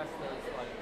impress those like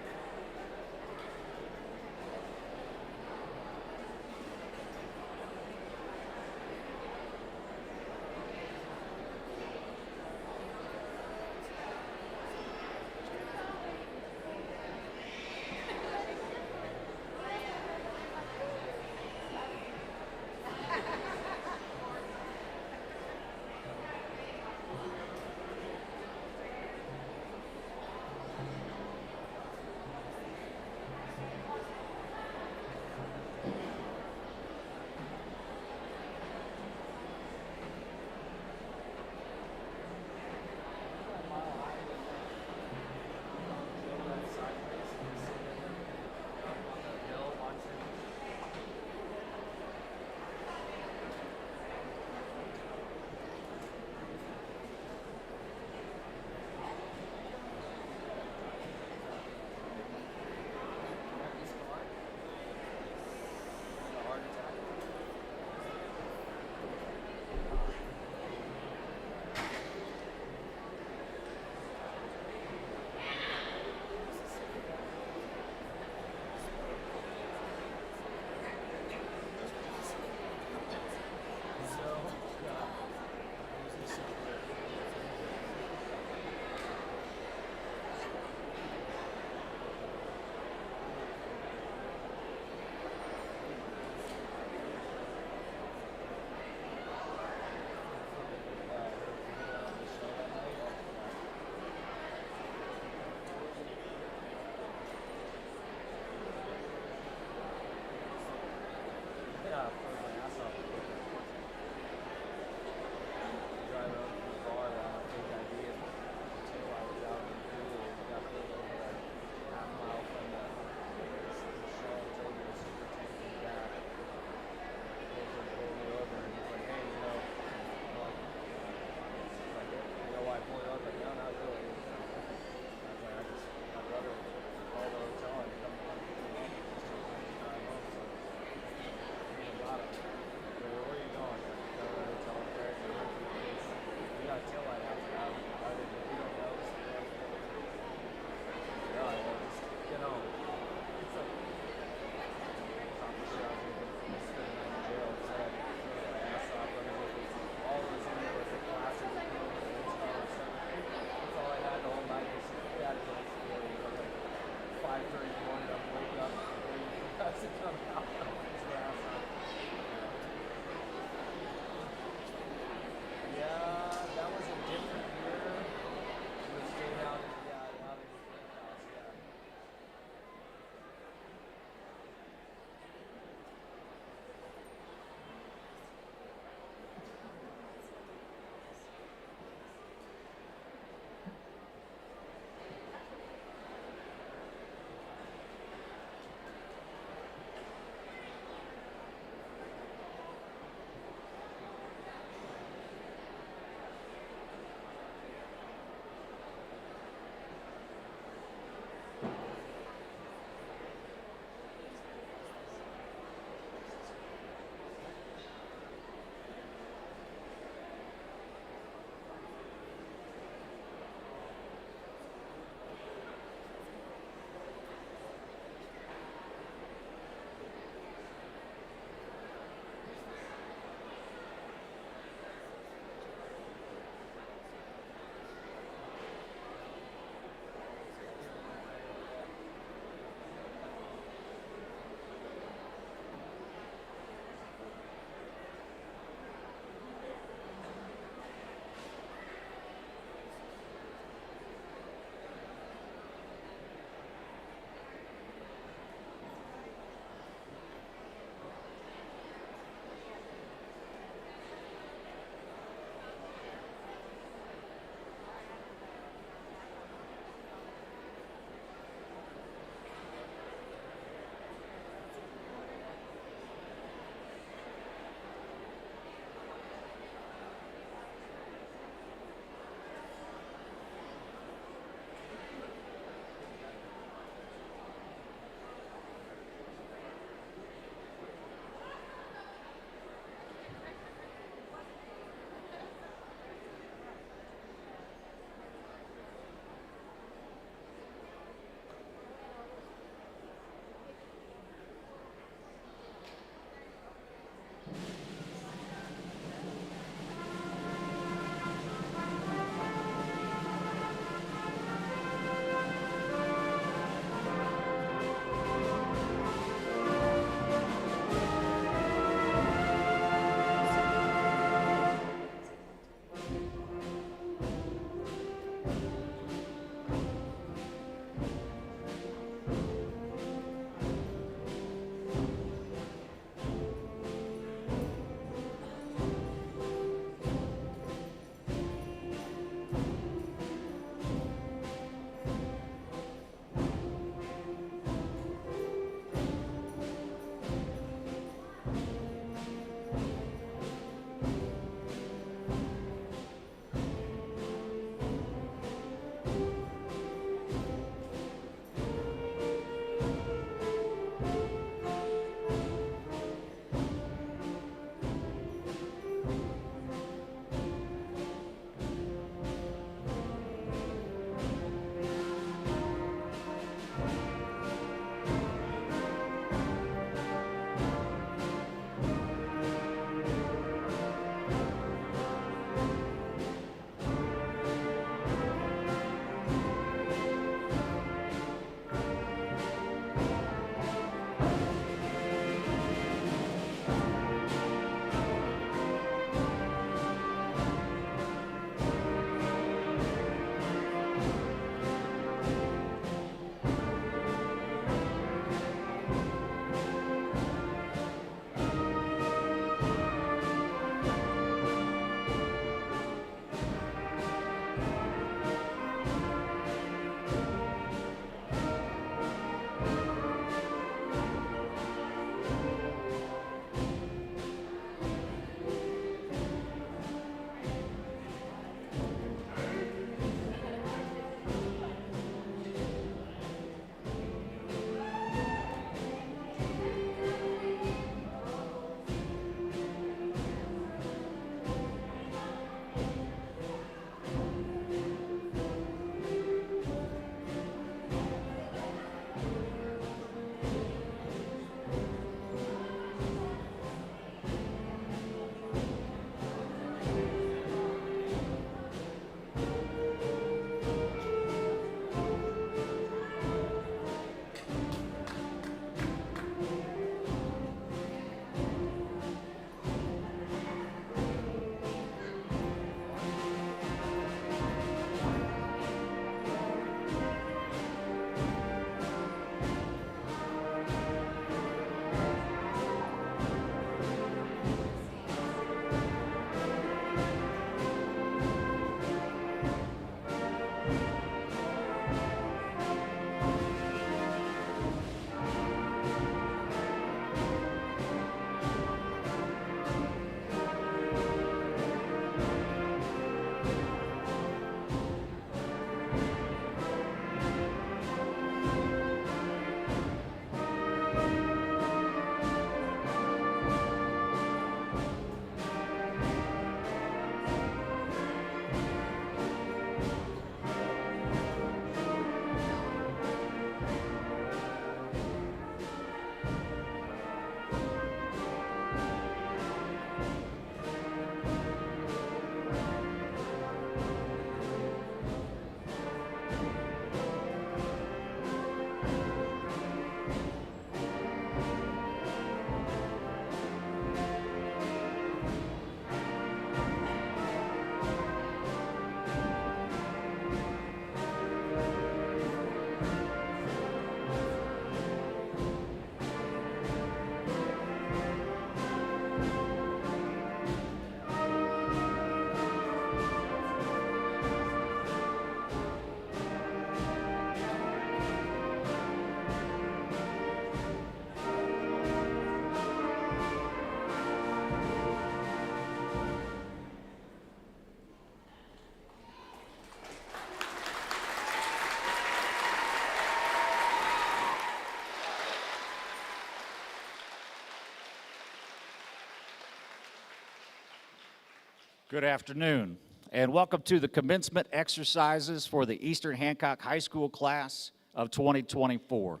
Good afternoon, and welcome to the commencement exercises for the Eastern Hancock High School class of 2024.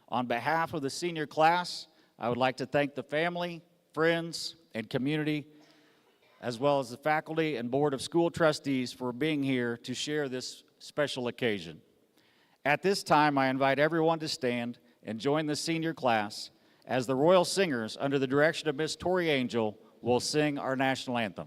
On behalf of the senior class, I would like to thank the family, friends, and community, as well as the faculty and board of school trustees for being here to share this special occasion. At this time, I invite everyone to stand and join the senior class as the Royal Singers, under the direction of Miss Tori Angel, will sing our national anthem.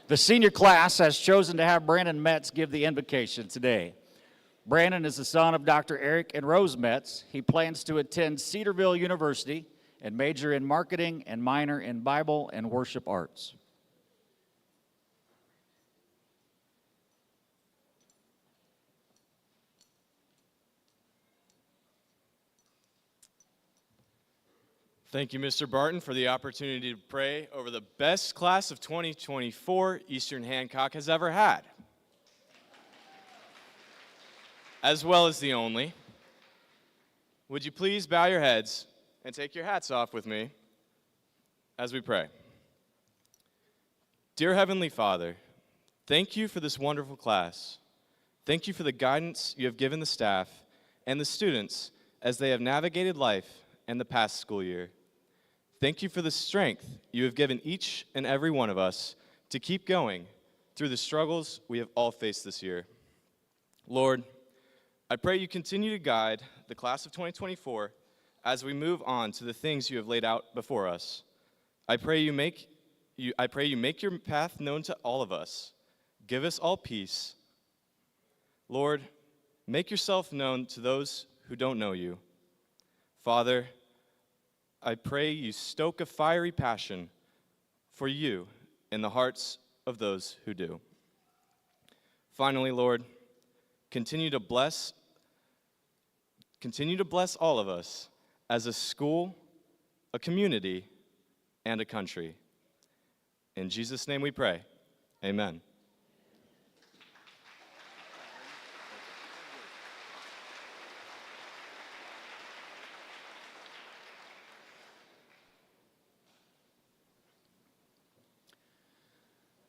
The senior class has chosen to have Brandon Metz give the invocation today. Brandon is the son of Dr. Eric and Rose Metz. He plans to attend Cedarville University and major in marketing and minor in Bible and worship arts. Thank you, Mr. Barton, for the opportunity to pray over the best class of 2024 Eastern Hancock has ever had, as well as the only. Would you please bow your heads and take your hats off with me as we pray. Dear Heavenly Father, thank you for this wonderful class. Thank you for the guidance you have given the staff and the students as they have navigated life and the past school year. Thank you for the strength you have given each and every one of us to keep going through the struggles we have all faced this year. Lord, I pray you continue to guide the class of 2024 as we move on to the things you have laid out before us. I pray you make your path known to all of us. Give us all peace. Lord, make yourself known to those who don't know you. Father, I pray you stoke a fiery passion for you in the hearts of those who do. Finally, Lord, continue to bless all of us as a school, a community, and a country. In Jesus' name we pray. Amen.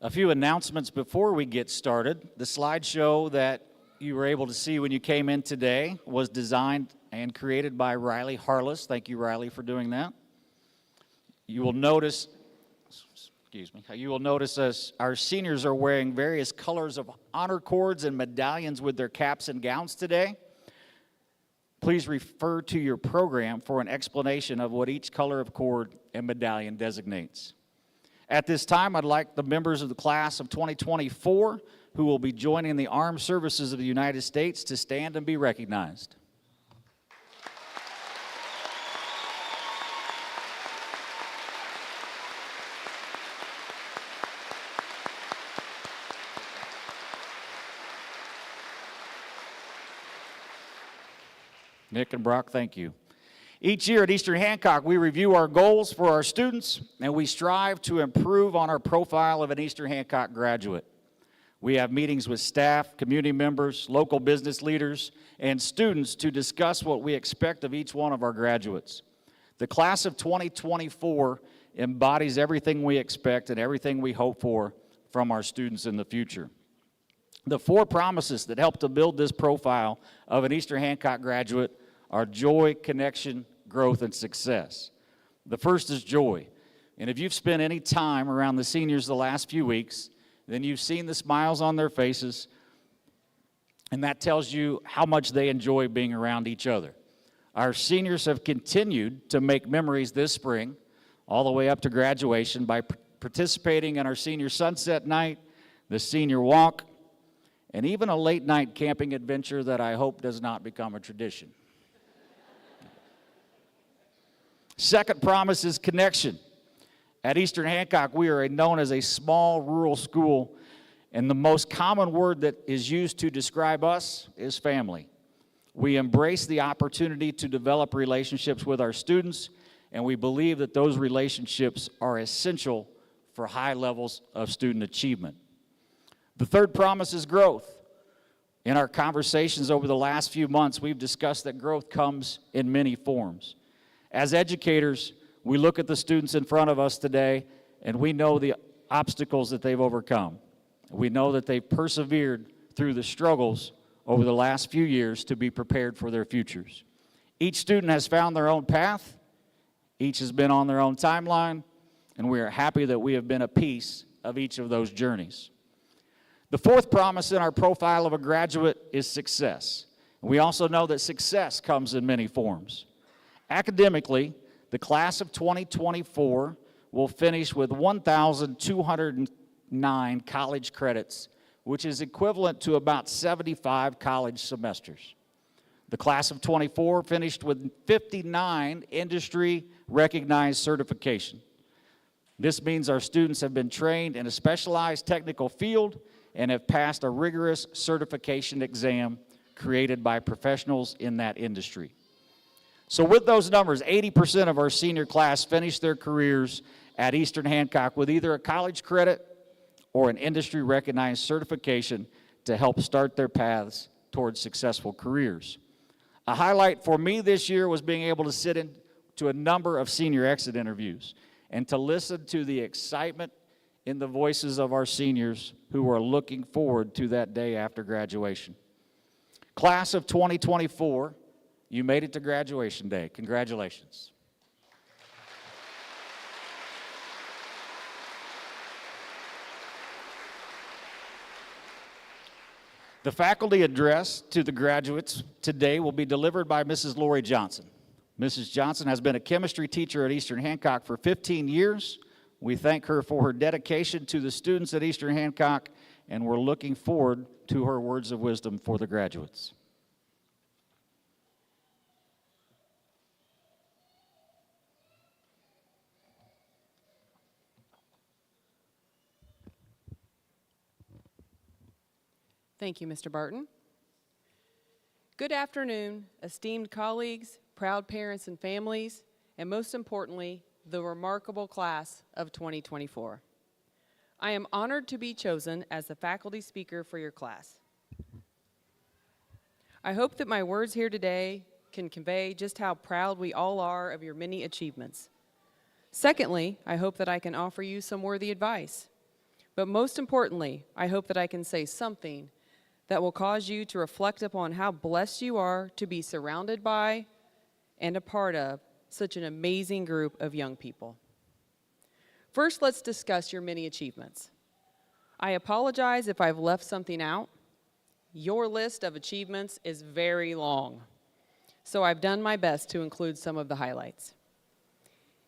A few announcements before we get started. The slideshow that you were able to see when you came in today was designed and created by Riley Harless. Thank you, Riley, for doing that. You will notice, us, our seniors are wearing various colors of honor cords and medallions with their caps and gowns today. Please refer to your program for an explanation of what each color of cord and medallion designates. At this time, I'd like the members of the class of 2024 who will be joining the Armed Services of the United States to stand and be recognized. Nick and Brock, thank you. Each year at Eastern Hancock, we review our goals for our students, and we strive to improve on our profile of an Eastern Hancock graduate. We have meetings with staff, community members, local business leaders, and students to discuss what we expect of each one of our graduates. The class of 2024 embodies everything we expect and everything we hope for from our students in the future. The 4 promises that help to build this profile of an Eastern Hancock graduate are joy, connection, growth, and success. The first is joy. And if you've spent any time around the seniors the last few weeks, then you've seen the smiles on their faces, and that tells you how much they enjoy being around each other. Our seniors have continued to make memories this spring, all the way up to graduation, by participating in our senior sunset night, the senior walk, and even a late night camping adventure that I hope does not become a tradition. Second promise is connection. At Eastern Hancock, we are known as a small rural school, and the most common word that is used to describe us is family. We embrace the opportunity to develop relationships with our students, and we believe that those relationships are essential for high levels of student achievement. The third promise is growth. In our conversations over the last few months, we've discussed that growth comes in many forms. As educators, we look at the students in front of us today, and we know the obstacles that they've overcome. We know that they've persevered through the struggles over the last few years to be prepared for their futures. Each student has found their own path, each has been on their own timeline, and we are happy that we have been a piece of each of those journeys. The fourth promise in our profile of a graduate is success. We also know that success comes in many forms. Academically, the class of 2024 will finish with 1,209 college credits, which is equivalent to about 75 college semesters. The class of 24 finished with 59 industry-recognized certification. This means our students have been trained in a specialized technical field and have passed a rigorous certification exam created by professionals in that industry. So with those numbers, 80% of our senior class finished their careers at Eastern Hancock with either a college credit or an industry-recognized certification to help start their paths towards successful careers. A highlight for me this year was being able to sit in to a number of senior exit interviews and to listen to the excitement in the voices of our seniors who are looking forward to that day after graduation. Class of 2024, you made it to graduation day. Congratulations. The faculty address to the graduates today will be delivered by Mrs. Lori Johnson. Mrs. Johnson has been a chemistry teacher at Eastern Hancock for 15 years. We thank her for her dedication to the students at Eastern Hancock, and we're looking forward to her words of wisdom for the graduates. Thank you, Mr. Barton. Good afternoon, esteemed colleagues, proud parents and families, and most importantly, the remarkable class of 2024. I am honored to be chosen as the faculty speaker for your class. I hope that my words here today can convey just how proud we all are of your many achievements. Secondly, I hope that I can offer you some worthy advice. But most importantly, I hope that I can say something that will cause you to reflect upon how blessed you are to be surrounded by and a part of such an amazing group of young people. First, let's discuss your many achievements. I apologize if I've left something out. Your list of achievements is very long, so I've done my best to include some of the highlights.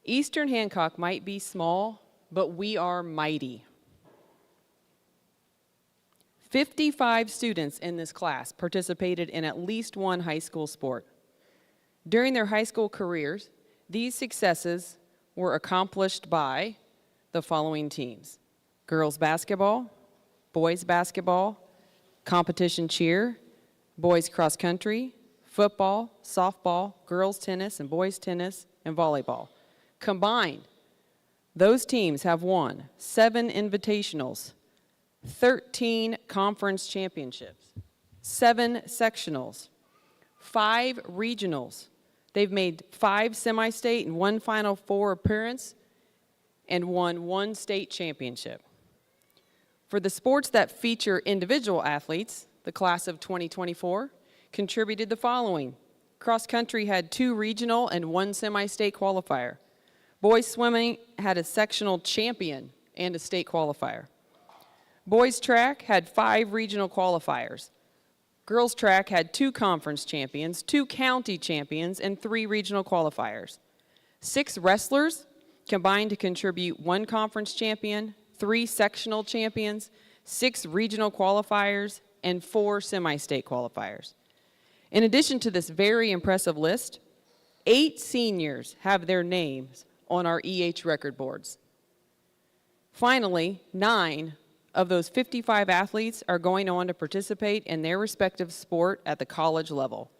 Eastern Hancock might be small, but we are mighty. 55 students in this class participated in at least one high school sport. During their high school careers, these successes were accomplished by the following teams: girls basketball, boys basketball, competition cheer, boys cross country, football, softball, girls tennis, and boys tennis, and volleyball. Combined, those teams have won 7 invitationals, 13 conference championships, 7 sectionals, 5 regionals. They've made 5 semi-state and 1 Final Four appearance, and won 1 state championship. For the sports that feature individual athletes, the class of 2024 contributed the following. Cross country had 2 regional and 1 semi-state qualifier. Boys swimming had a sectional champion and a state qualifier. Boys track had 5 regional qualifiers. Girls track had 2 conference champions, 2 county champions, and 3 regional qualifiers. 6 wrestlers combined to contribute 1 conference champion, 3 sectional champions, 6 regional qualifiers, and 4 semi-state qualifiers. In addition to this very impressive list, 8 seniors have their names on our EH record boards. Finally, 9 of those 55 athletes are going on to participate in their respective sport at the college level.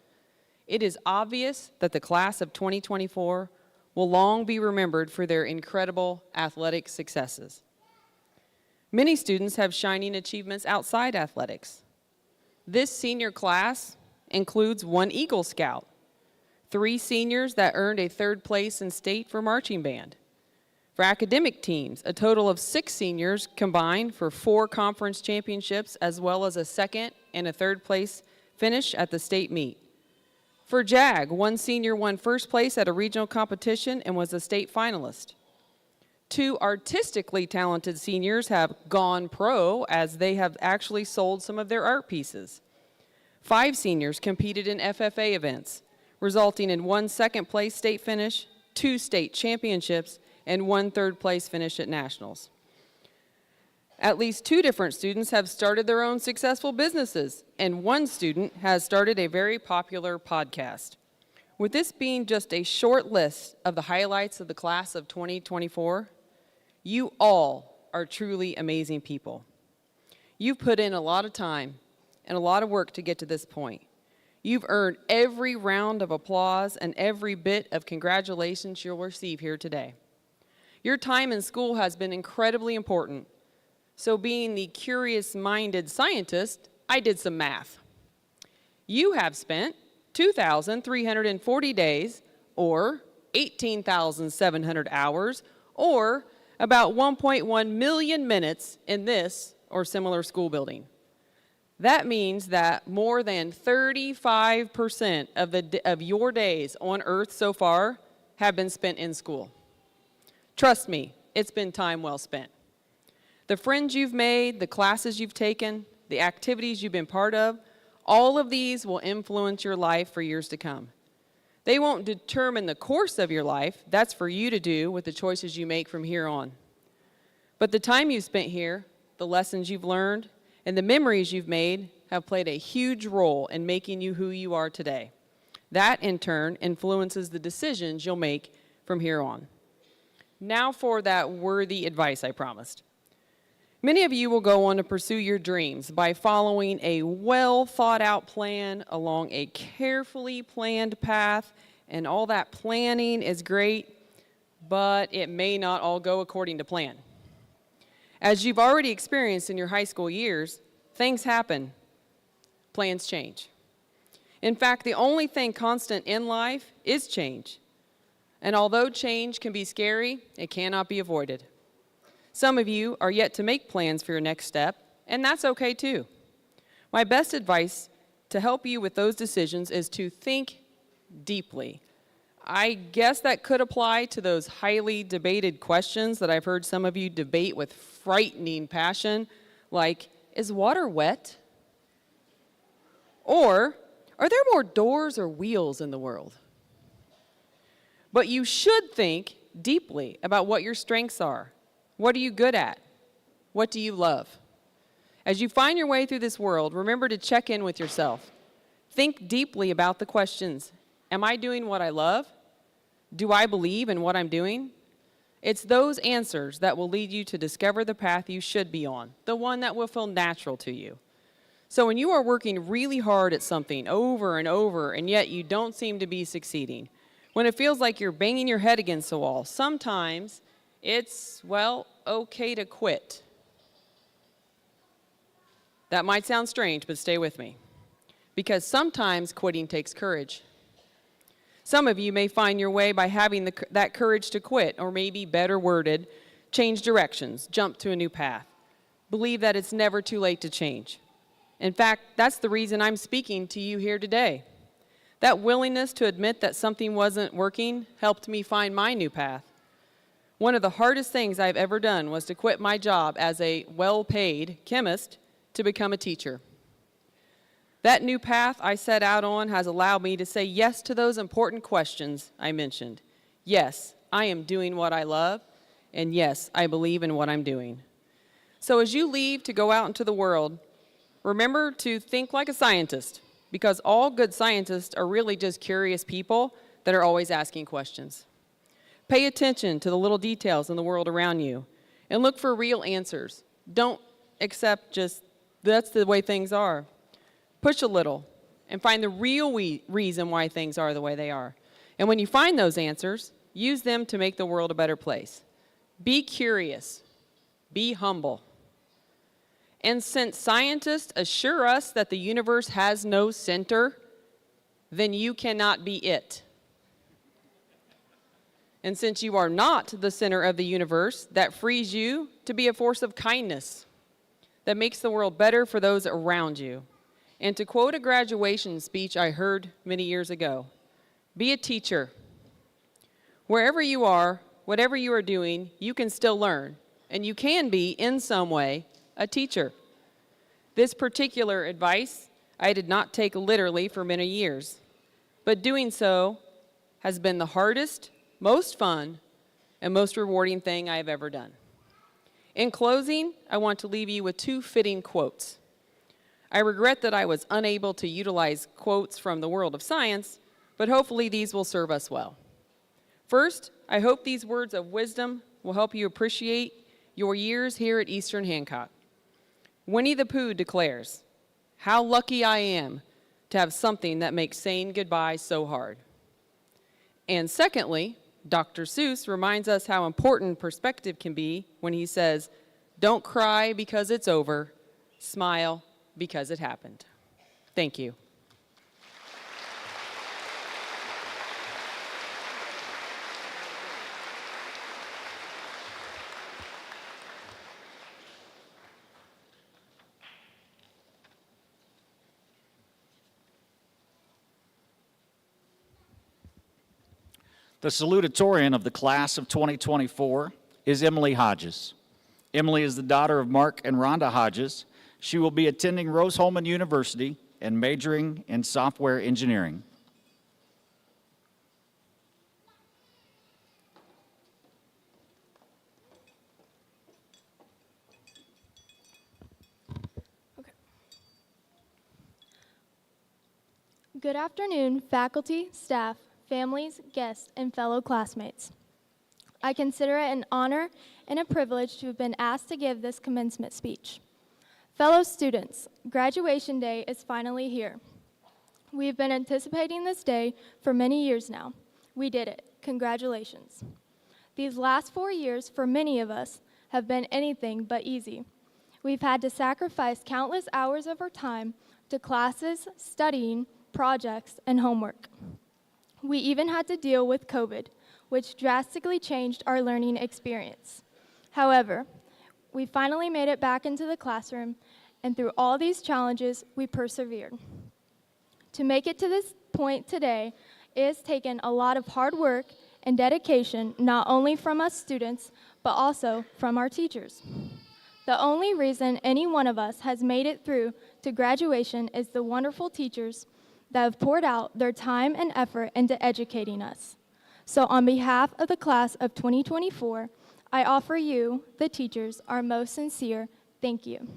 It is obvious that the class of 2024 will long be remembered for their incredible athletic successes. Many students have shining achievements outside athletics. This senior class includes 1 Eagle Scout, 3 seniors that earned a 3rd place in state for marching band. For academic teams, a total of 6 seniors combined for 4 conference championships, as well as a 2nd and a 3rd place finish at the state meet. For JAG, 1 senior won 1st place at a regional competition and was a state finalist. 2 artistically talented seniors have gone pro, as they have actually sold some of their art pieces. 5 seniors competed in FFA events, resulting in 1 2nd place state finish, 2 state championships, and 1 3rd place finish at nationals. At least 2 different students have started their own successful businesses, and 1 student has started a very popular podcast. With this being just a short list of the highlights of the class of 2024, you all are truly amazing people. You've put in a lot of time and a lot of work to get to this point. You've earned every round of applause and every bit of congratulations you'll receive here today. Your time in school has been incredibly important. So being the curious-minded scientist, I did some math. You have spent 2,340 days, or 18,700 hours, or about 1.1 million minutes in this or similar school building. That means that more than 35% of your days on Earth so far have been spent in school. Trust me, it's been time well spent. The friends you've made, the classes you've taken, the activities you've been part of, all of these will influence your life for years to come. They won't determine the course of your life. That's for you to do with the choices you make from here on. But the time you've spent here, the lessons you've learned, and the memories you've made have played a huge role in making you who you are today. That, in turn, influences the decisions you'll make from here on. Now for that worthy advice I promised. Many of you will go on to pursue your dreams by following a well-thought-out plan along a carefully planned path, and all that planning is great, but it may not all go according to plan. As you've already experienced in your high school years, things happen. Plans change. In fact, the only thing constant in life is change. And although change can be scary, it cannot be avoided. Some of you are yet to make plans for your next step, and that's okay too. My best advice to help you with those decisions is to think deeply. I guess that could apply to those highly debated questions that I've heard some of you debate with frightening passion, like, is water wet? Or, are there more doors or wheels in the world? But you should think deeply about what your strengths are. What are you good at? What do you love? As you find your way through this world, remember to check in with yourself. Think deeply about the questions. Am I doing what I love? Do I believe in what I'm doing? It's those answers that will lead you to discover the path you should be on, the one that will feel natural to you. So when you are working really hard at something over and over, and yet you don't seem to be succeeding, when it feels like you're banging your head against the wall, sometimes it's, well, okay to quit. That might sound strange, but stay with me. Because sometimes quitting takes courage. Some of you may find your way by having that courage to quit, or maybe better worded, change directions, jump to a new path. Believe that it's never too late to change. In fact, that's the reason I'm speaking to you here today. That willingness to admit that something wasn't working helped me find my new path. One of the hardest things I've ever done was to quit my job as a well-paid chemist to become a teacher. That new path I set out on has allowed me to say yes to those important questions I mentioned. Yes, I am doing what I love, and yes, I believe in what I'm doing. So as you leave to go out into the world, remember to think like a scientist, because all good scientists are really just curious people that are always asking questions. Pay attention to the little details in the world around you, and look for real answers. Don't accept just, that's the way things are. Push a little and find the real reason why things are the way they are. And when you find those answers, use them to make the world a better place. Be curious. Be humble. And since scientists assure us that the universe has no center, then you cannot be it. And since you are not the center of the universe, that frees you to be a force of kindness that makes the world better for those around you. And to quote a graduation speech I heard many years ago, be a teacher. Wherever you are, whatever you are doing, you can still learn, and you can be, in some way, a teacher. This particular advice I did not take literally for many years, but doing so has been the hardest, most fun, and most rewarding thing I have ever done. In closing, I want to leave you with two fitting quotes. I regret that I was unable to utilize quotes from the world of science, but hopefully these will serve us well. First, I hope these words of wisdom will help you appreciate your years here at Eastern Hancock. Winnie the Pooh declares, "How lucky I am to have something that makes saying goodbye so hard." And secondly, Dr. Seuss reminds us how important perspective can be when he says, "Don't cry because it's over, smile because it happened." Thank you. The salutatorian of the class of 2024 is Emily Hodges. Emily is the daughter of Mark and Rhonda Hodges. She will be attending Rose-Hulman University and majoring in software engineering. Good afternoon, faculty, staff, families, guests, and fellow classmates. I consider it an honor and a privilege to have been asked to give this commencement speech. Fellow students, graduation day is finally here. We have been anticipating this day for many years now. We did it. Congratulations. These last 4 years, for many of us, have been anything but easy. We've had to sacrifice countless hours of our time to classes, studying, projects, and homework. We even had to deal with COVID, which drastically changed our learning experience. However, we finally made it back into the classroom, and through all these challenges, we persevered. To make it to this point today, it has taken a lot of hard work and dedication, not only from us students, but also from our teachers. The only reason any one of us has made it through to graduation is the wonderful teachers that have poured out their time and effort into educating us. So on behalf of the class of 2024, I offer you, the teachers, our most sincere thank you.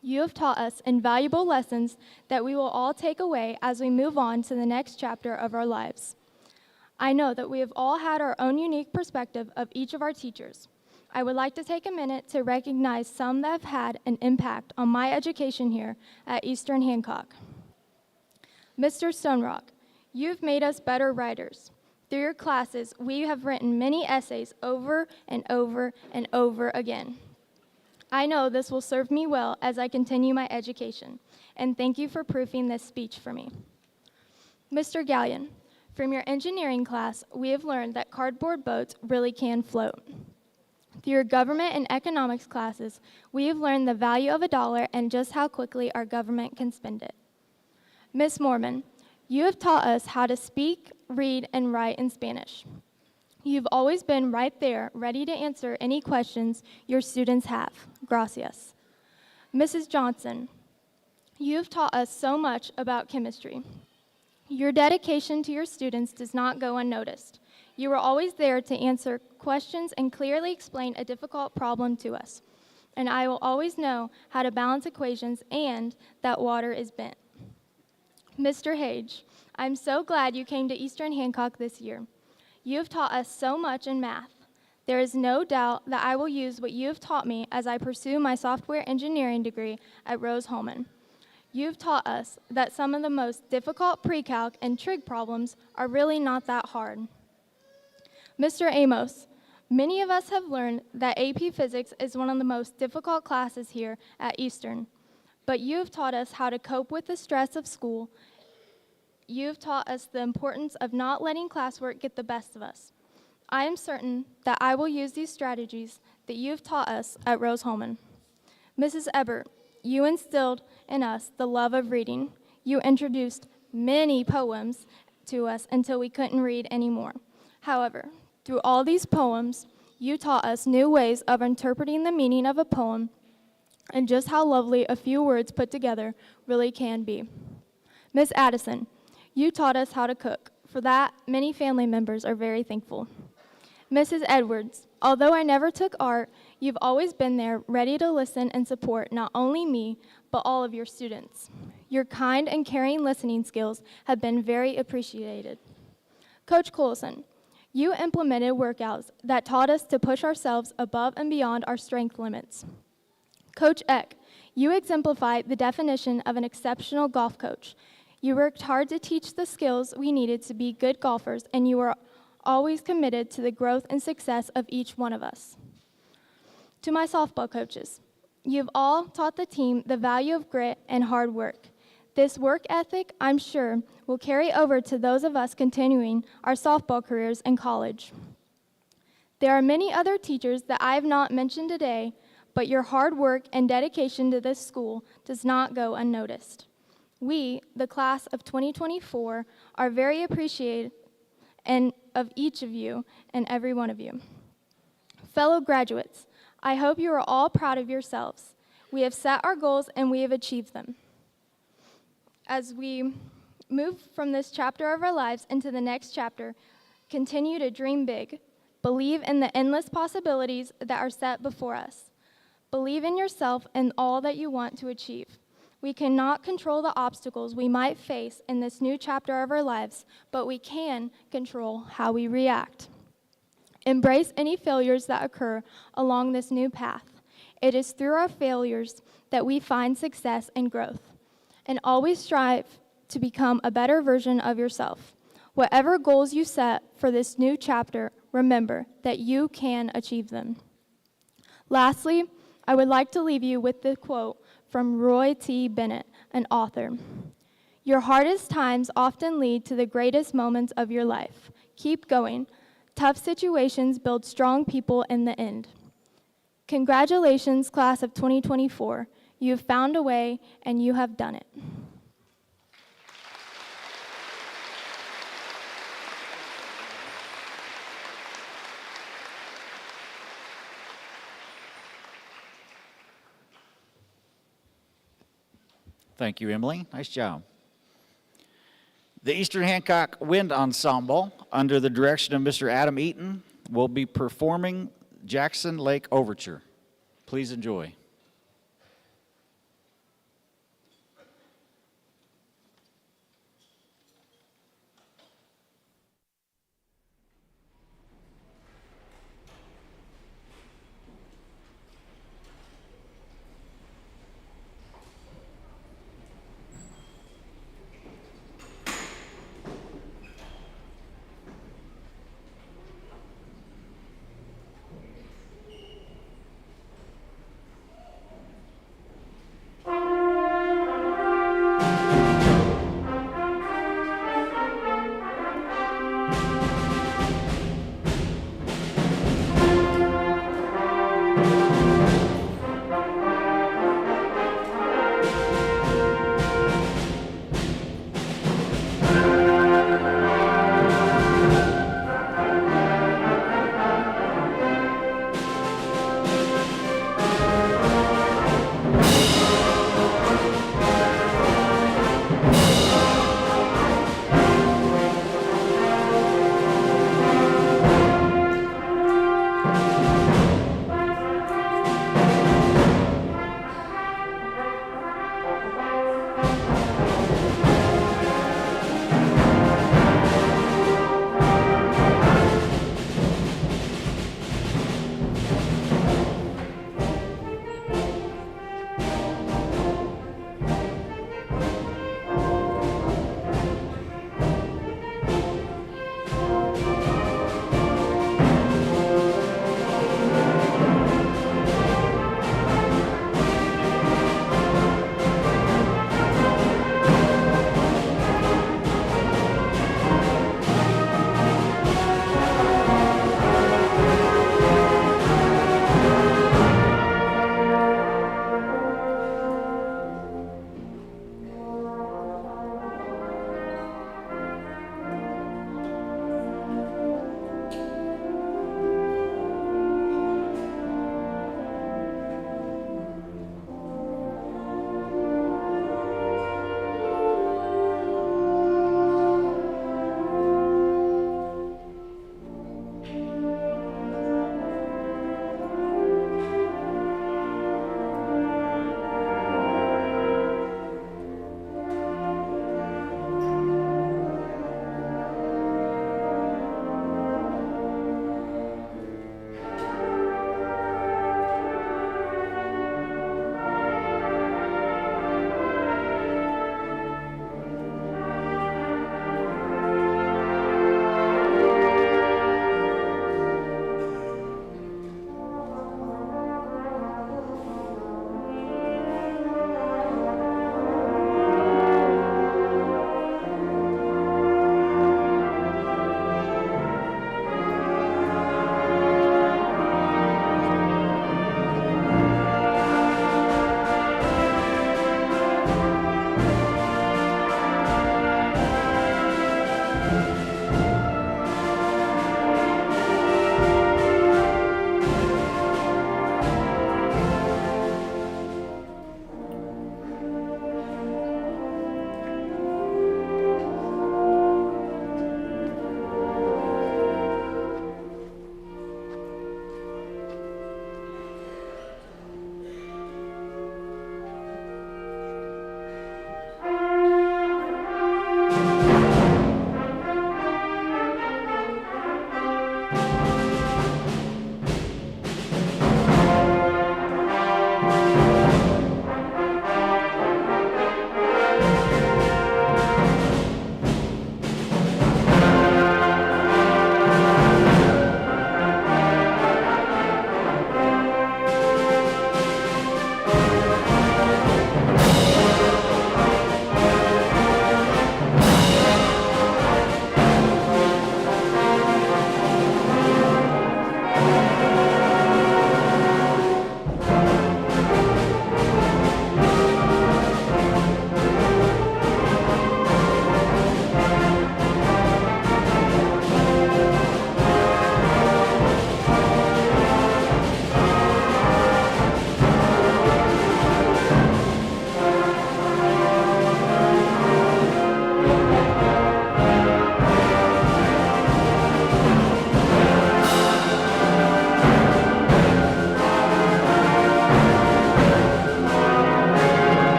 You have taught us invaluable lessons that we will all take away as we move on to the next chapter of our lives. I know that we have all had our own unique perspective of each of our teachers, I would like to take a minute to recognize some that have had an impact on my education here at Eastern Hancock. Mr. Stonerock, you've made us better writers. Through your classes, we have written many essays over and over and over again. I know this will serve me well as I continue my education, and thank you for proofing this speech for me. Mr. Gallion, from your engineering class, we have learned that cardboard boats really can float. Through your government and economics classes, we have learned the value of $1 and just how quickly our government can spend it. Ms. Mormon, you have taught us how to speak, read, and write in Spanish. You've always been right there, ready to answer any questions your students have. Gracias. Mrs. Johnson, you have taught us so much about chemistry. Your dedication to your students does not go unnoticed. You were always there to answer questions and clearly explain a difficult problem to us. And I will always know how to balance equations and that water is bent. Mr. Hage, I'm so glad you came to Eastern Hancock this year. You have taught us so much in math. There is no doubt that I will use what you have taught me as I pursue my software engineering degree at Rose-Hulman. You've taught us that some of the most difficult pre-calc and trig problems are really not that hard. Mr. Amos, many of us have learned that AP Physics is one of the most difficult classes here at Eastern, but you have taught us how to cope with the stress of school. You've taught us the importance of not letting classwork get the best of us. I am certain that I will use these strategies that you've taught us at Rose-Hulman. Mrs. Ebert, you instilled in us the love of reading. You introduced many poems to us until we couldn't read anymore. However, through all these poems, you taught us new ways of interpreting the meaning of a poem and just how lovely a few words put together really can be. Miss Addison, you taught us how to cook. For that, many family members are very thankful. Mrs. Edwards, although I never took art, you've always been there ready to listen and support not only me, but all of your students. Your kind and caring listening skills have been very appreciated. Coach Coulson, you implemented workouts that taught us to push ourselves above and beyond our strength limits. Coach Eck, you exemplified the definition of an exceptional golf coach. You worked hard to teach the skills we needed to be good golfers, and you were always committed to the growth and success of each one of us. To my softball coaches, you've all taught the team the value of grit and hard work. This work ethic, I'm sure, will carry over to those of us continuing our softball careers in college. There are many other teachers that I have not mentioned today, but your hard work and dedication to this school does not go unnoticed. We, the class of 2024, are very appreciative of each of you and every one of you. Fellow graduates, I hope you are all proud of yourselves. We have set our goals and we have achieved them. As we move from this chapter of our lives into the next chapter, continue to dream big. Believe in the endless possibilities that are set before us. Believe in yourself and all that you want to achieve. We cannot control the obstacles we might face in this new chapter of our lives, but we can control how we react. Embrace any failures that occur along this new path. It is through our failures that we find success and growth. And always strive to become a better version of yourself. Whatever goals you set for this new chapter, remember that you can achieve them. Lastly, I would like to leave you with the quote from Roy T. Bennett, an author. Your hardest times often lead to the greatest moments of your life. Keep going. Tough situations build strong people in the end. Congratulations, class of 2024. You have found a way, and you have done it. Thank you, Emily. Nice job. The Eastern Hancock Wind Ensemble, under the direction of Mr. Adam Eaton, will be performing Jackson Lake Overture. Please enjoy.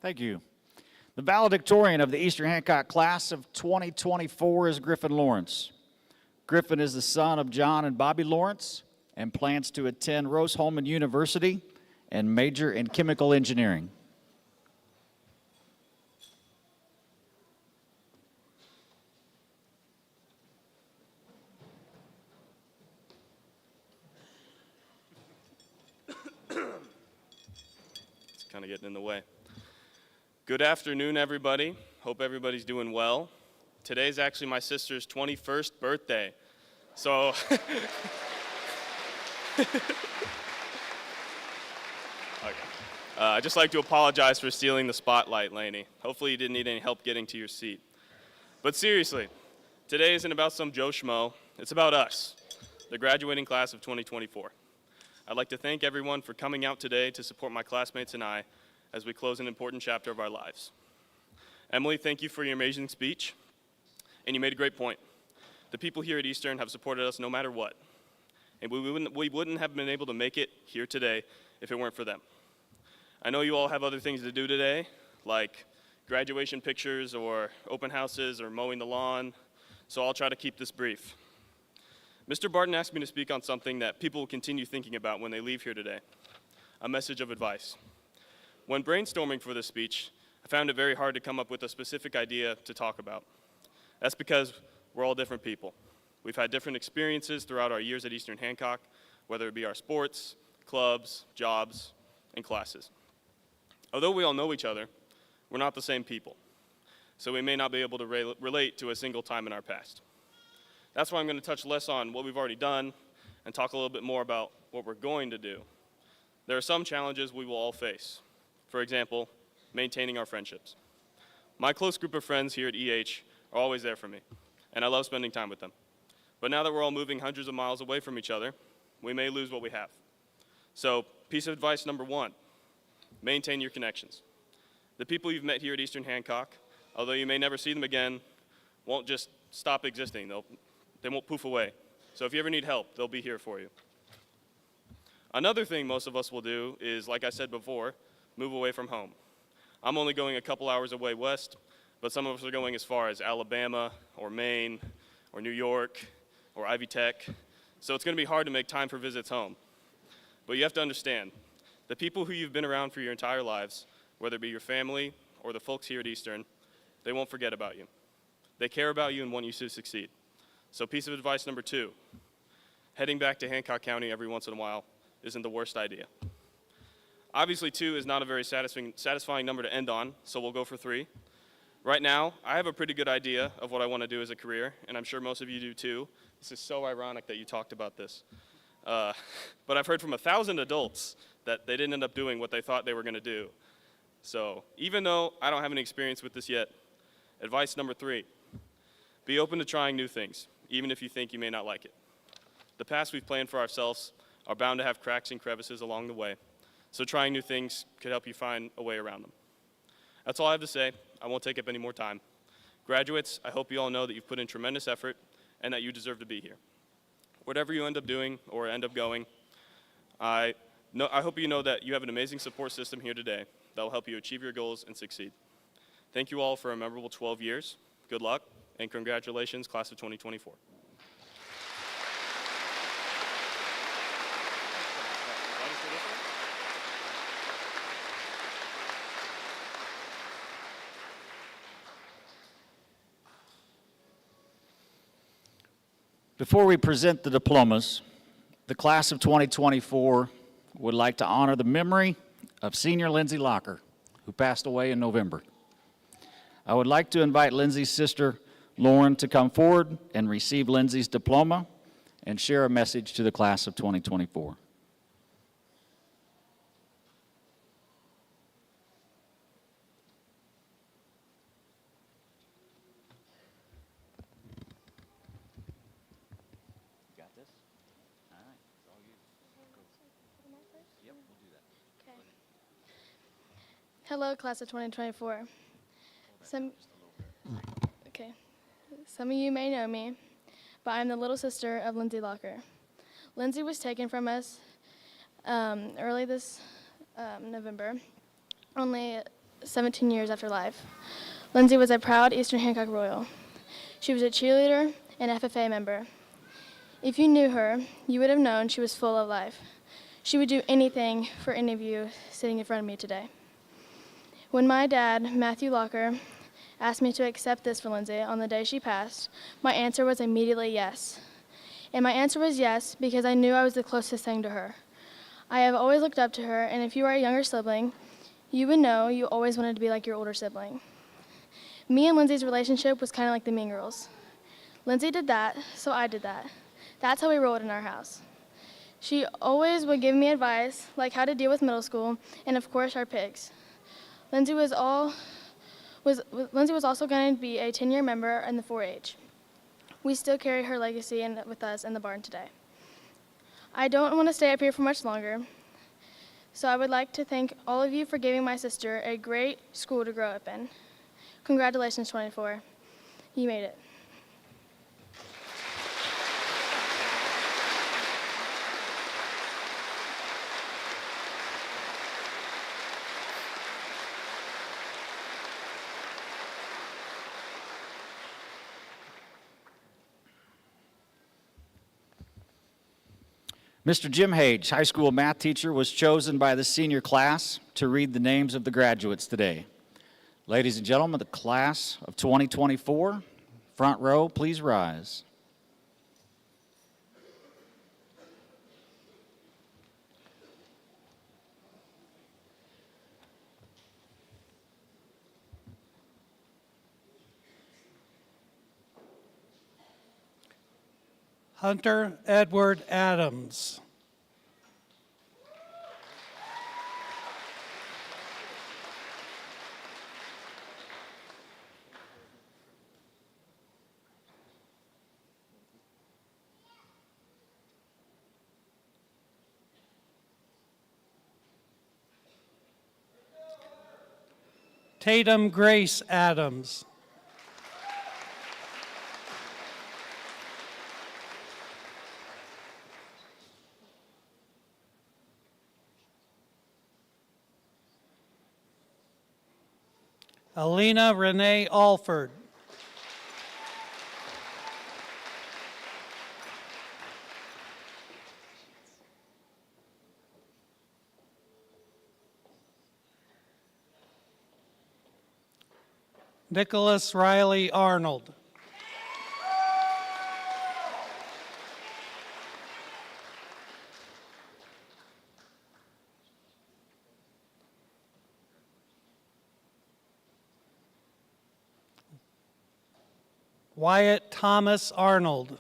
Thank you. The valedictorian of the Eastern Hancock class of 2024 is Griffin Lawrence. Griffin is the son of John and Bobby Lawrence and plans to attend Rose-Hulman University and major in chemical engineering. It's kind of getting in the way. Good afternoon, everybody. Hope everybody's doing well. Today's actually my sister's 21st birthday. So, I'd just like to apologize for stealing the spotlight, Lainey. Hopefully you didn't need any help getting to your seat. But seriously, today isn't about some Joe Schmo. It's about us, the graduating class of 2024. I'd like to thank everyone for coming out today to support my classmates and I as we close an important chapter of our lives. Emily, thank you for your amazing speech, and you made a great point. The people here at Eastern have supported us no matter what, and we wouldn't have been able to make it here today if it weren't for them. I know you all have other things to do today, like graduation pictures or open houses or mowing the lawn, so I'll try to keep this brief. Mr. Barton asked me to speak on something that people will continue thinking about when they leave here today, a message of advice. When brainstorming for this speech, I found it very hard to come up with a specific idea to talk about. That's because we're all different people. We've had different experiences throughout our years at Eastern Hancock, whether it be our sports, clubs, jobs, and classes. Although we all know each other, we're not the same people, so we may not be able to relate to a single time in our past. That's why I'm going to touch less on what we've already done and talk a little bit more about what we're going to do. There are some challenges we will all face. For example, maintaining our friendships. My close group of friends here at EH are always there for me, and I love spending time with them. But now that we're all moving hundreds of miles away from each other, we may lose what we have. So, piece of advice number one, maintain your connections. The people you've met here at Eastern Hancock, although you may never see them again, won't just stop existing. They won't poof away. So if you ever need help, they'll be here for you. Another thing most of us will do is, like I said before, move away from home. I'm only going a couple hours away west, but some of us are going as far as Alabama or Maine or New York or Ivy Tech. So it's going to be hard to make time for visits home. But you have to understand, the people who you've been around for your entire lives, whether it be your family or the folks here at Eastern, they won't forget about you. They care about you and want you to succeed. So piece of advice number two, heading back to Hancock County every once in a while isn't the worst idea. Obviously, 2 is not a very satisfying number to end on, so we'll go for 3. Right now, I have a pretty good idea of what I want to do as a career, and I'm sure most of you do too. This is so ironic that you talked about this. But I've heard from 1,000 adults that they didn't end up doing what they thought they were going to do. So even though I don't have any experience with this yet, advice number 3, be open to trying new things, even if you think you may not like it. The paths we've planned for ourselves are bound to have cracks and crevices along the way, so trying new things could help you find a way around them. That's all I have to say. I won't take up any more time. Graduates, I hope you all know that you've put in tremendous effort and that you deserve to be here. Whatever you end up doing or end up going, I hope you know that you have an amazing support system here today that will help you achieve your goals and succeed. Thank you all for a memorable 12 years. Good luck, and congratulations, class of 2024. Before we present the diplomas, the class of 2024 would like to honor the memory of senior Lindsay Locker, who passed away in November. I would like to invite Lindsay's sister, Lauren, to come forward and receive Lindsay's diploma and share a message to the class of 2024. Hello, class of 2024. Some of you may know me, but I'm the little sister of Lindsay Locker. Lindsay was taken from us early this November, only 17 years after life. Lindsay was a proud Eastern Hancock Royal. She was a cheerleader and FFA member. If you knew her, you would have known she was full of life. She would do anything for any of you sitting in front of me today. When my dad, Matthew Locker, asked me to accept this for Lindsay on the day she passed, my answer was immediately yes. And my answer was yes because I knew I was the closest thing to her. I have always looked up to her, and if you are a younger sibling, you would know you always wanted to be like your older sibling. Me and Lindsay's relationship was kind of like the Mean Girls. Lindsay did that, so I did that. That's how we rolled in our house. She always would give me advice, like how to deal with middle school, and of course our pigs. Lindsay was also going to be a 10-year member in the 4-H. We still carry her legacy with us in the barn today. I don't want to stay up here for much longer, so I would like to thank all of you for giving my sister a great school to grow up in. Congratulations, 24. You made it. Mr. Jim Hage, high school math teacher, was chosen by the senior class to read the names of the graduates today. Ladies and gentlemen, the class of 2024, front row, please rise. Hunter Edward Adams. Tatum Grace Adams. Alina Renee Alford. Nicholas Riley Arnold. Wyatt Thomas Arnold.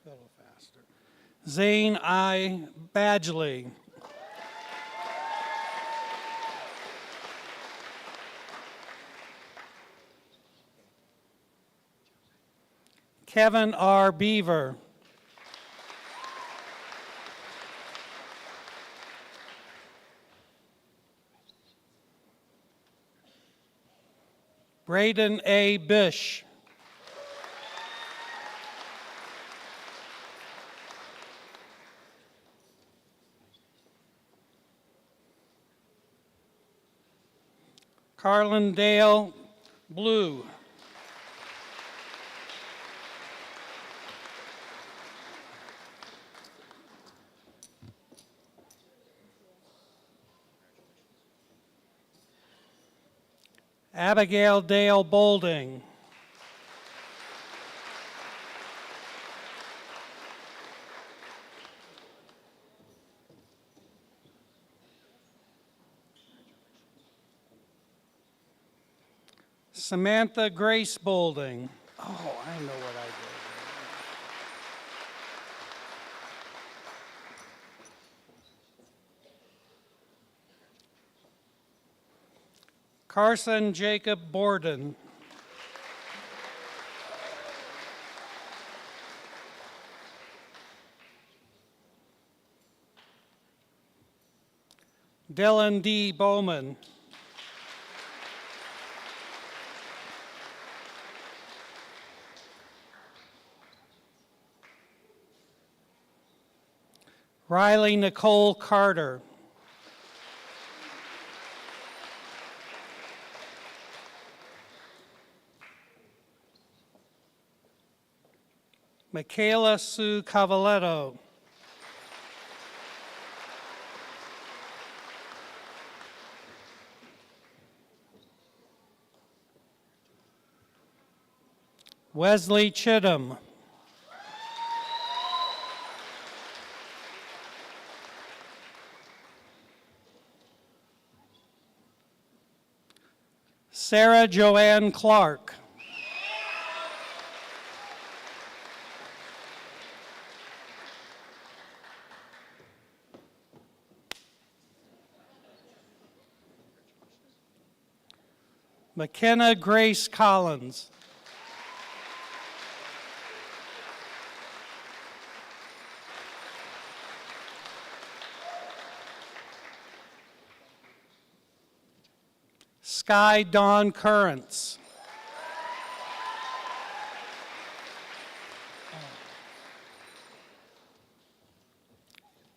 A little faster. Zane I. Badgley. Kevin R. Beaver. Braden A. Bish. Carlin Dale Blue. Abigail Dale Bolding. Samantha Grace Bolding. Oh, I know what I did. Carson Jacob Borden. Dylan D. Bowman. Riley Nicole Carter. Michaela Sue Cavaletto. Wesley Chittum. Sarah Joanne Clark. McKenna Grace Collins. Sky Dawn Currents.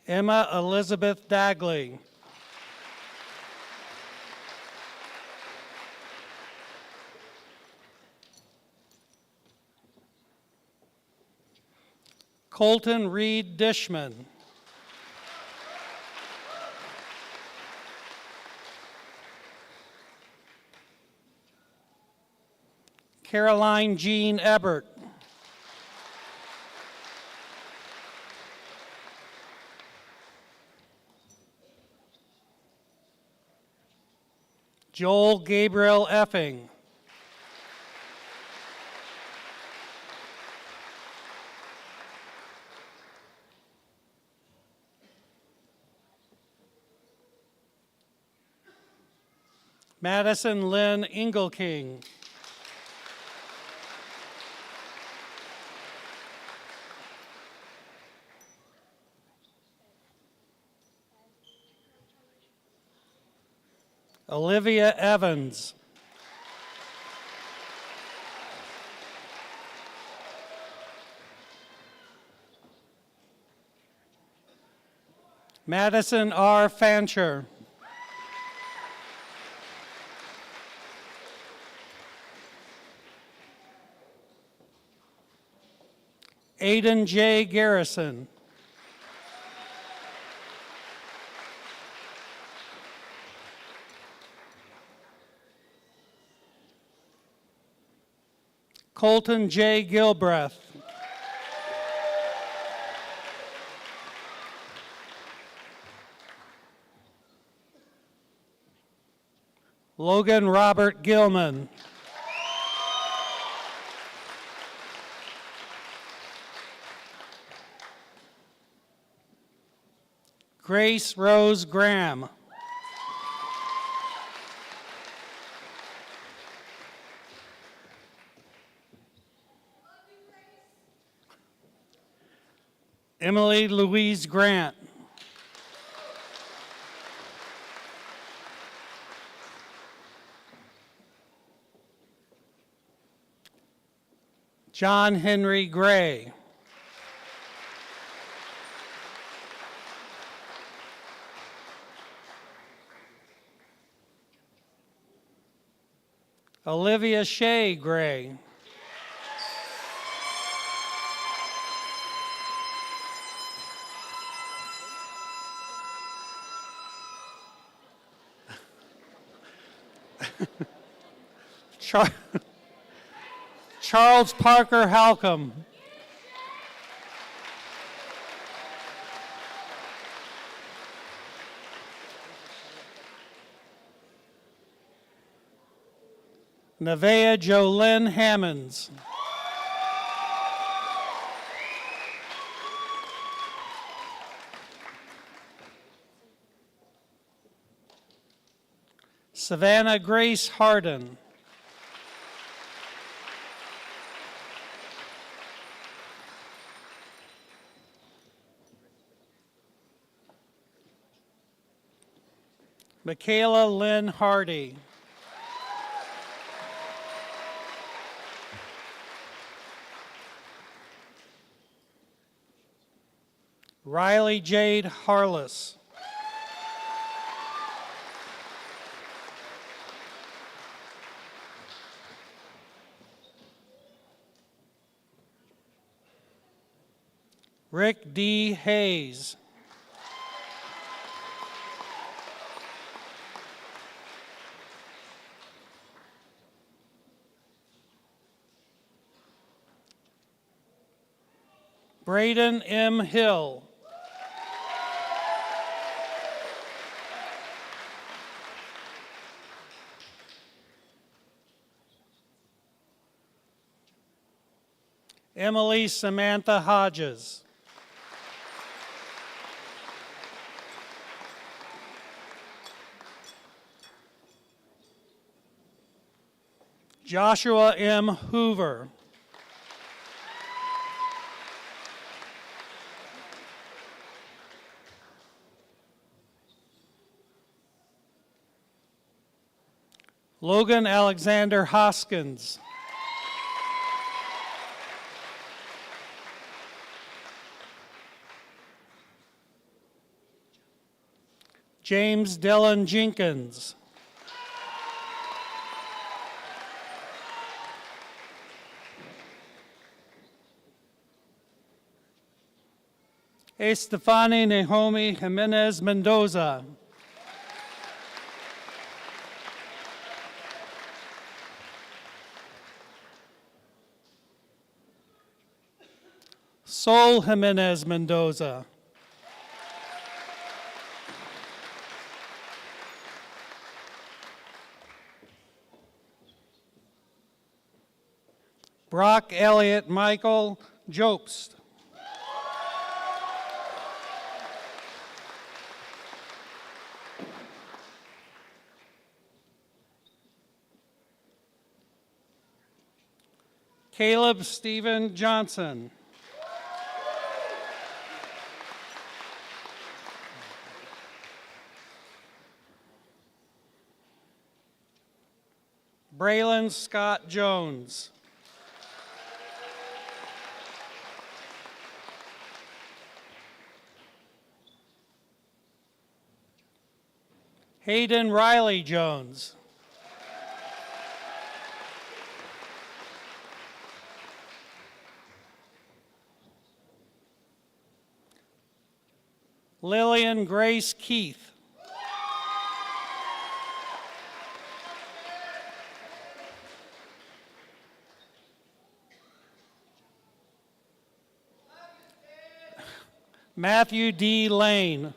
Emma Elizabeth Dagley. Colton Reed Dishman. Caroline Jean Ebert. Joel Gabriel Effing. Madison Lynn Engelking. Olivia Evans. Madison R. Fancher. Aiden J. Garrison. Colton J. Gilbreth. Logan Robert Gilman. Grace Rose Graham. Emily Louise Grant. John Henry Gray. Olivia Shea Gray. Charles Parker Halcomb. Nevaeh Jolynn Hammonds. Savannah Grace Harden. Michaela Lynn Hardy. Riley Jade Harless. Rick D. Hayes. Braden M. Hill. Emily Samantha Hodges. Joshua M. Hoover. Logan Alexander Hoskins. James Dillon Jenkins. Estefani Naomi Jimenez Mendoza. Sol Jimenez Mendoza. Brock Elliott Michael Jobst. Caleb Stephen Johnson. Braylon Scott Jones. Hayden Riley Jones. Lillian Grace Keith. Matthew D. Lane.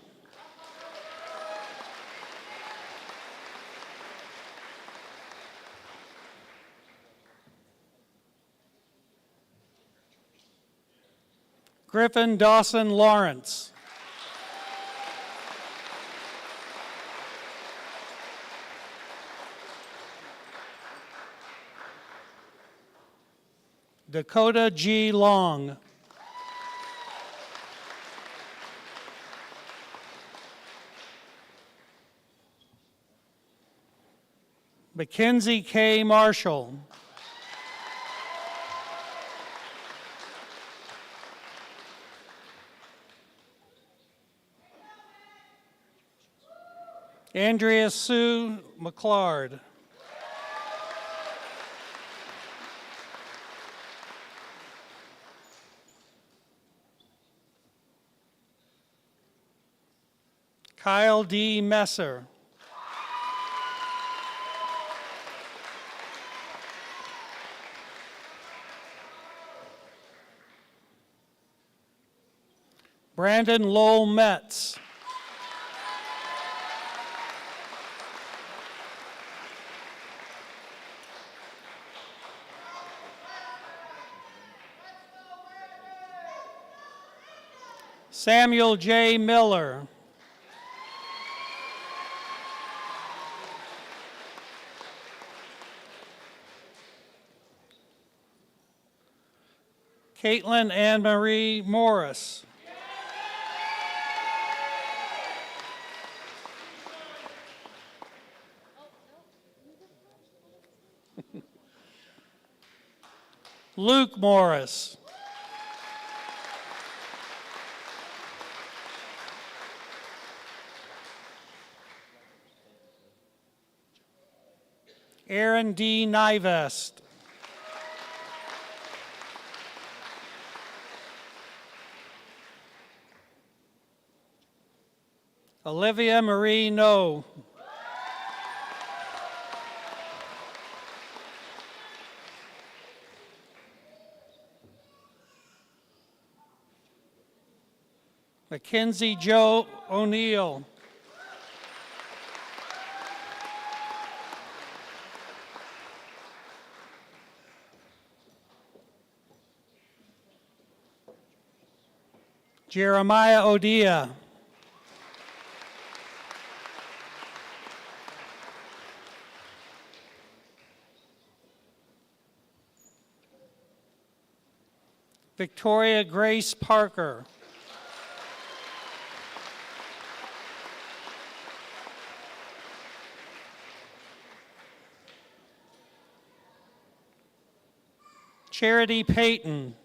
Griffin Dawson Lawrence. Dakota G. Long. Mackenzie K. Marshall. Andrea Sue McClard. Kyle D. Messer. Brandon Lowell Metz. Samuel J. Miller. Caitlin Ann Marie Morris. Luke Morris. Aaron D. Nivest. Olivia Marie No. Mackenzie Joe O'Neill. Jeremiah Odia. Victoria Grace Parker. Charity Payton.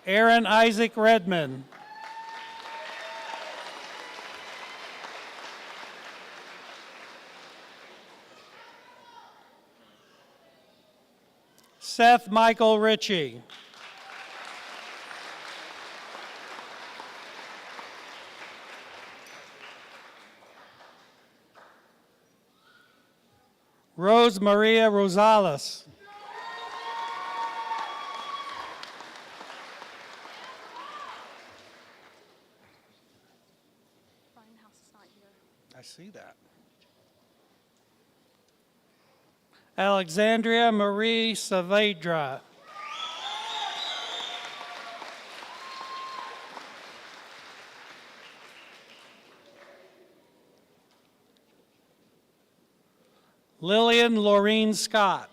Aaron Isaac Redmond. Seth Michael Ritchie. Rose Maria Rosales. I see that. Alexandria Marie Saavedra. Lillian Laureen Scott.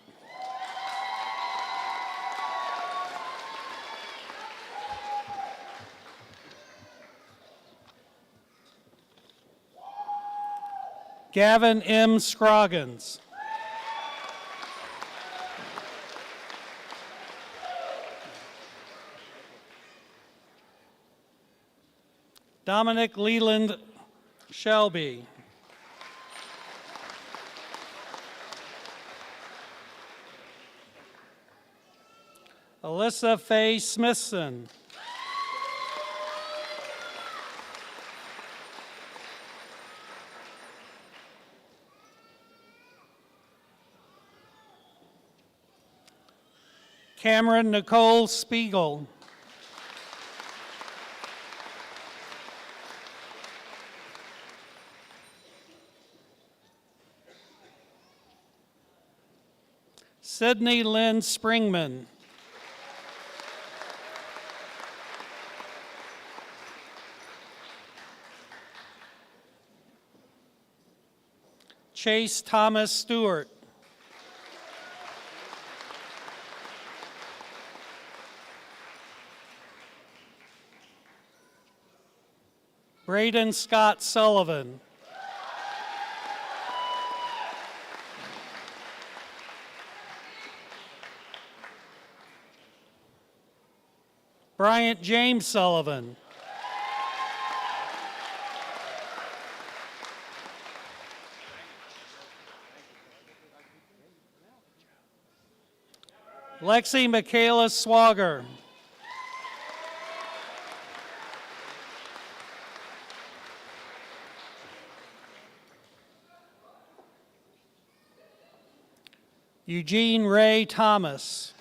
Gavin M. Scroggins. Dominic Leland Shelby. Alyssa Faye Smithson. Cameron Nicole Spiegel. Sydney Lynn Springman. Chase Thomas Stewart. Braden Scott Sullivan. Bryant James Sullivan. Lexi Michaela Swager. Eugene Ray Thomas.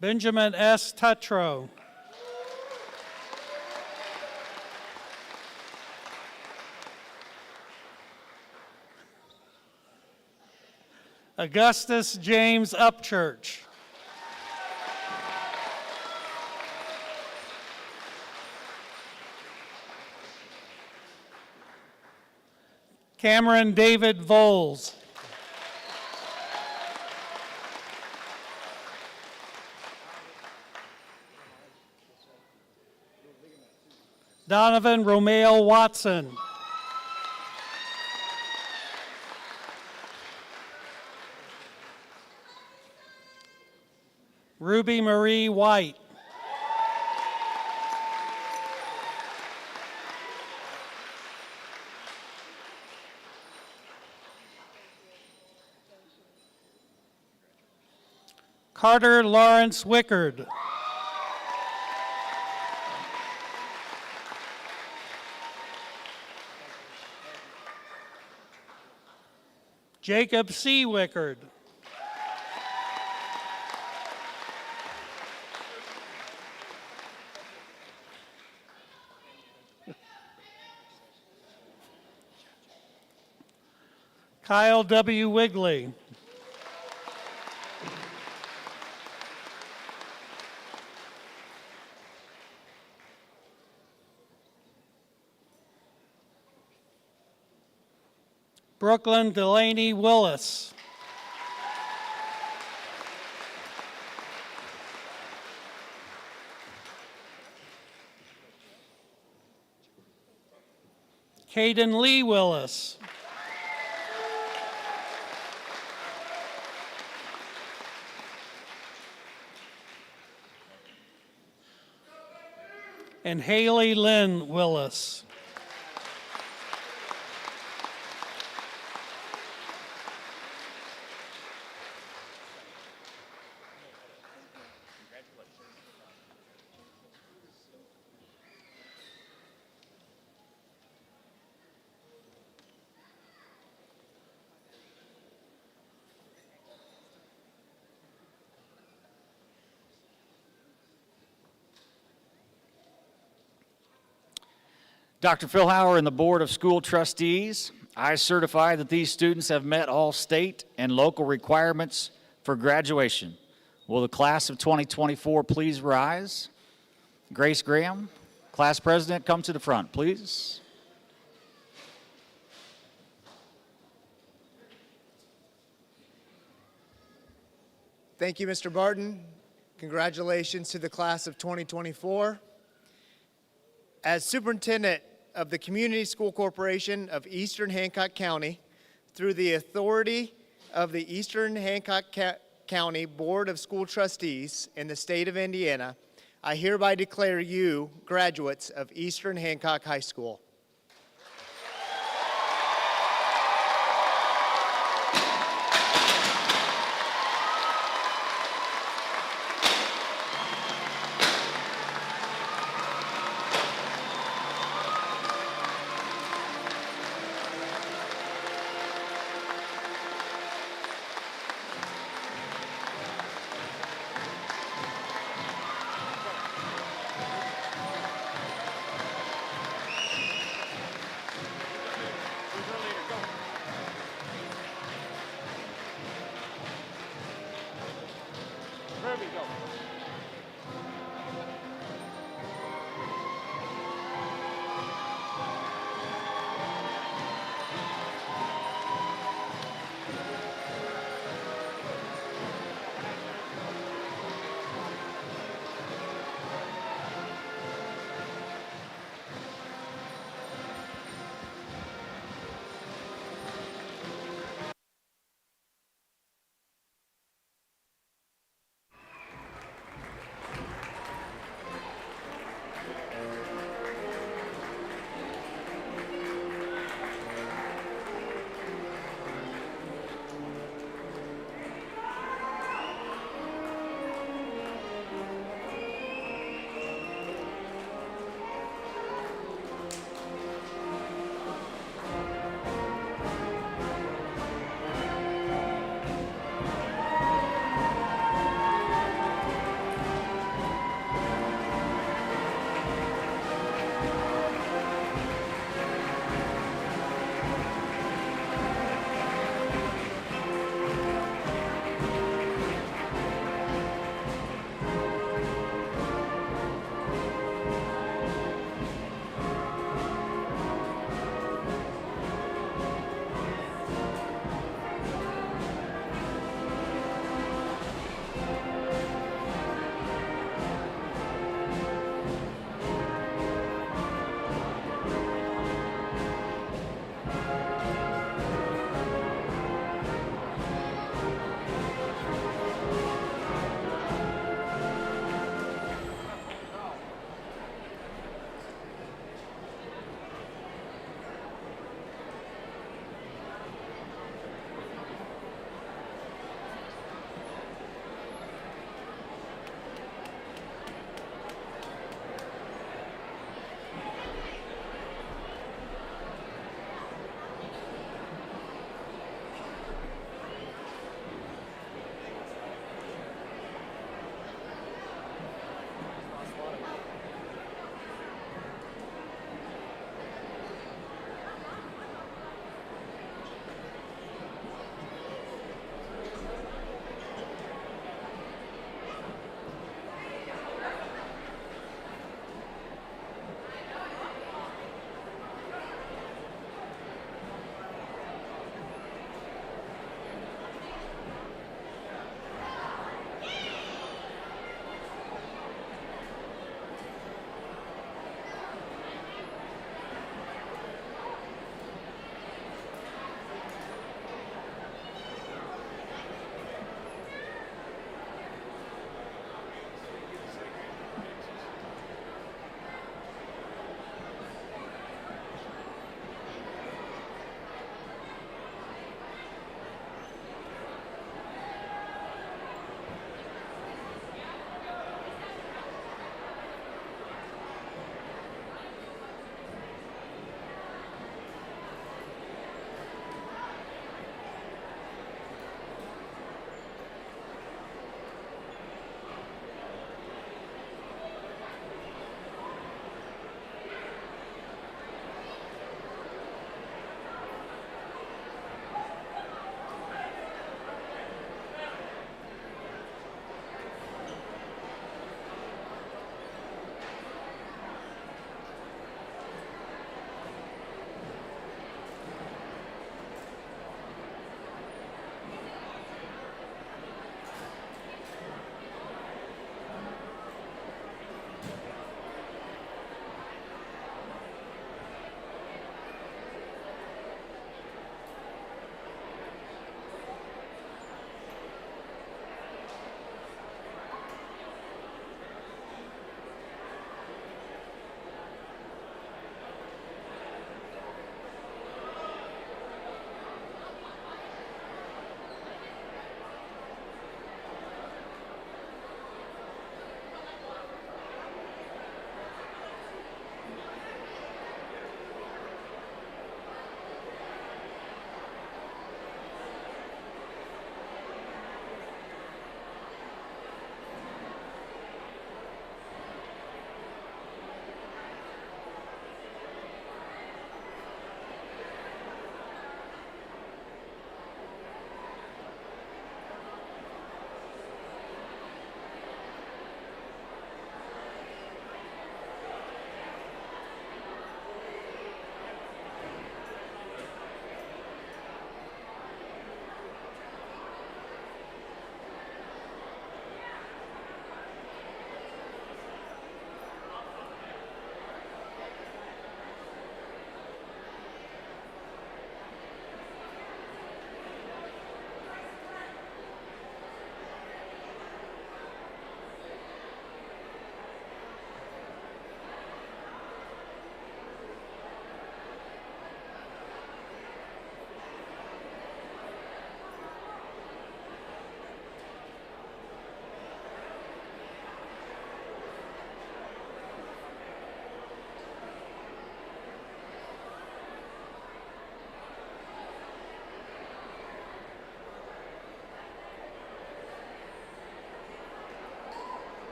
Benjamin S. Tutro. Augustus James Upchurch. Cameron David Voles. Donovan Romeo Watson. Ruby Marie White. Carter Lawrence Wickard. Jacob C. Wickard. Kyle W. Wigley. Brooklyn Delaney Willis. Caden Lee Willis. And Haley Lynn Willis. Dr. Philhauer and the Board of School Trustees, I certify that these students have met all state and local requirements for graduation. Will the class of 2024 please rise? Grace Graham, class president, come to the front, please. Thank you, Mr. Barton. Congratulations to the class of 2024. As superintendent of the Community School Corporation of Eastern Hancock County, through the authority of the Eastern Hancock County Board of School Trustees in the state of Indiana, I hereby declare you graduates of Eastern Hancock High School.